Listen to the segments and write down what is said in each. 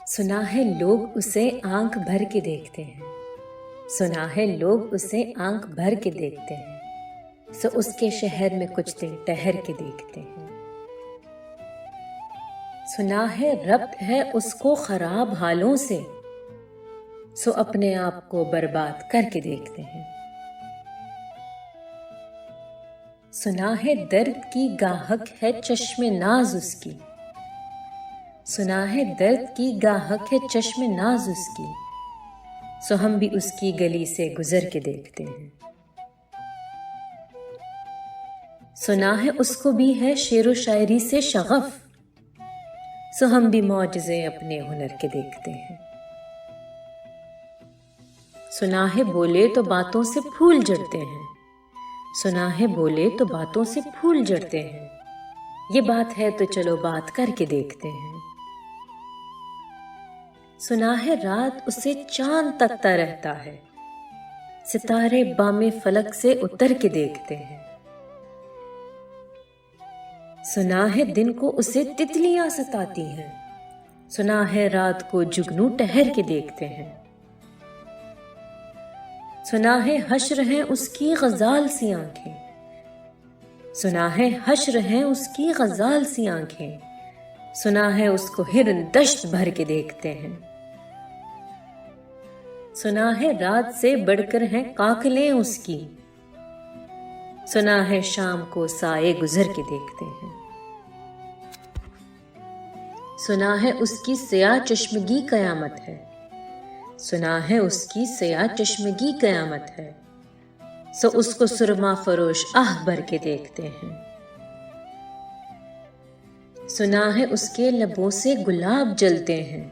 سنا ہے لوگ اسے آنکھ بھر کے دیکھتے ہیں، سنا ہے لوگ اسے آنکھ بھر کے دیکھتے ہیں، سو اس کے شہر میں کچھ دن ٹہر کے دیکھتے ہیں۔ سنا ہے ربط ہے اس کو خراب حالوں سے، سو اپنے آپ کو برباد کر کے دیکھتے ہیں۔ سنا ہے درد کی گاہک ہے چشم ناز اس کی، سنا ہے درد کی گاہک ہے چشم ناز اس کی، سو ہم بھی اس کی گلی سے گزر کے دیکھتے ہیں۔ سنا ہے اس کو بھی ہے شعر و شاعری سے شغف، سو ہم بھی معجزے اپنے ہنر کے دیکھتے ہیں۔ سنا ہے بولے تو باتوں سے پھول جڑتے ہیں، سنا ہے بولے تو باتوں سے پھول جڑتے ہیں، یہ بات ہے تو چلو بات کر کے دیکھتے ہیں۔ سنا ہے رات اسے چاند تکتا رہتا ہے، ستارے بام فلک سے اتر کے دیکھتے ہیں۔ سنا ہے دن کو اسے تتلیاں ستاتی ہیں، سنا ہے رات کو جگنو ٹہر کے دیکھتے ہیں۔ سنا ہے حشر ہیں اس کی غزال سی آنکھیں، سنا ہے حشر ہیں اس کی غزال سی آنکھیں، سنا ہے اس کو ہرن دشت بھر کے دیکھتے ہیں۔ سنا ہے رات سے بڑھ کر ہیں قاقلیں اس کی، سنا ہے شام کو سائے گزر کے دیکھتے ہیں۔ سنا ہے اس کی سیاہ چشمگی قیامت ہے، سنا ہے اس کی سیاہ چشمگی قیامت ہے، سو اس کو سرما فروش آہ بھر کے دیکھتے ہیں۔ سنا ہے اس کے لبوں سے گلاب جلتے ہیں،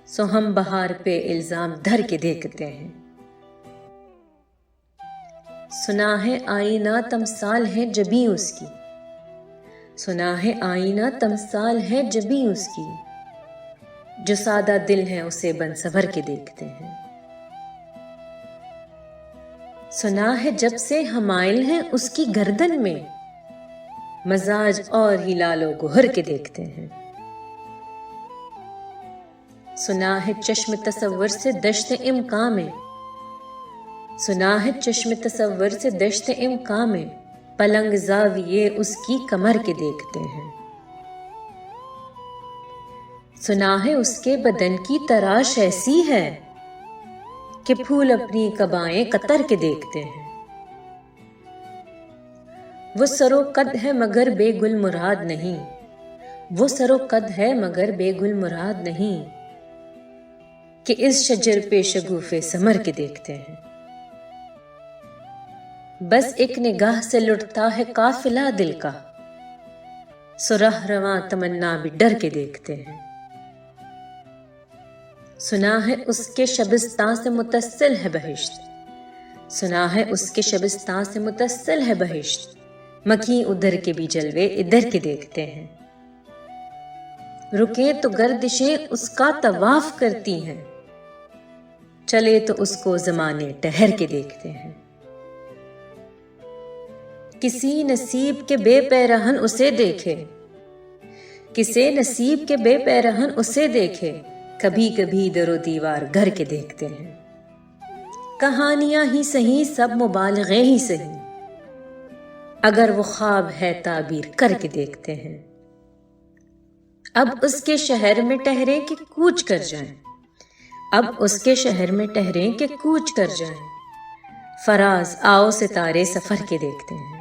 سو ہم بہار پہ الزام دھر کے دیکھتے ہیں۔ سنا ہے آئینہ تمثال ہے جبیں اس کی، سنا ہے آئینہ تمثال ہے جبیں اس کی، جو سادہ دل ہے اسے بن سنور کے دیکھتے ہیں۔ سنا ہے جب سے حمائل ہیں اس کی گردن میں، مزاج اور ہی لال و گہر کے دیکھتے ہیں۔ سنا ہے چشم تصور سے دشت امکان میں، سنا ہے چشم تصور سے دشت امکان میں، پلنگ زاویے اس کی کمر کے دیکھتے ہیں۔ سنا ہے اس کے بدن کی تراش ایسی ہے کہ پھول اپنی قبائیں قطر کے دیکھتے ہیں۔ وہ سرو قد ہے مگر بے گل مراد نہیں، وہ سرو قد ہے مگر بے گل مراد نہیں، کہ اس شجر پہ شگوفے ثمر کے دیکھتے ہیں۔ بس ایک نگاہ سے لٹتا ہے قافلہ دل کا، سو راہ رواں تمنا بھی ڈر کے دیکھتے ہیں۔ سنا ہے اس کے شبستان سے متصل ہے بہشت، سنا ہے اس کے شبستان سے متصل ہے بہشت، مکھی ادھر کے بھی جلوے ادھر کے دیکھتے ہیں۔ رکیں تو گردشیں اس کا طواف کرتی ہیں، چلے تو اس کو زمانے ٹہر کے دیکھتے ہیں۔ کسی نصیب کے بے پیرہن اسے دیکھے، کسی نصیب کے بے پیرہن اسے دیکھے، کبھی کبھی در و دیوار گھر کے دیکھتے ہیں۔ کہانیاں ہی سہی سب مبالغے ہی سہی، اگر وہ خواب ہے تعبیر کر کے دیکھتے ہیں۔ اب اس کے شہر میں ٹہریں کہ کوچ کر جائیں، اب اس کے شہر میں ٹہریں کہ کوچ کر جائیں، فراز آؤ ستارے سفر کے دیکھتے ہیں۔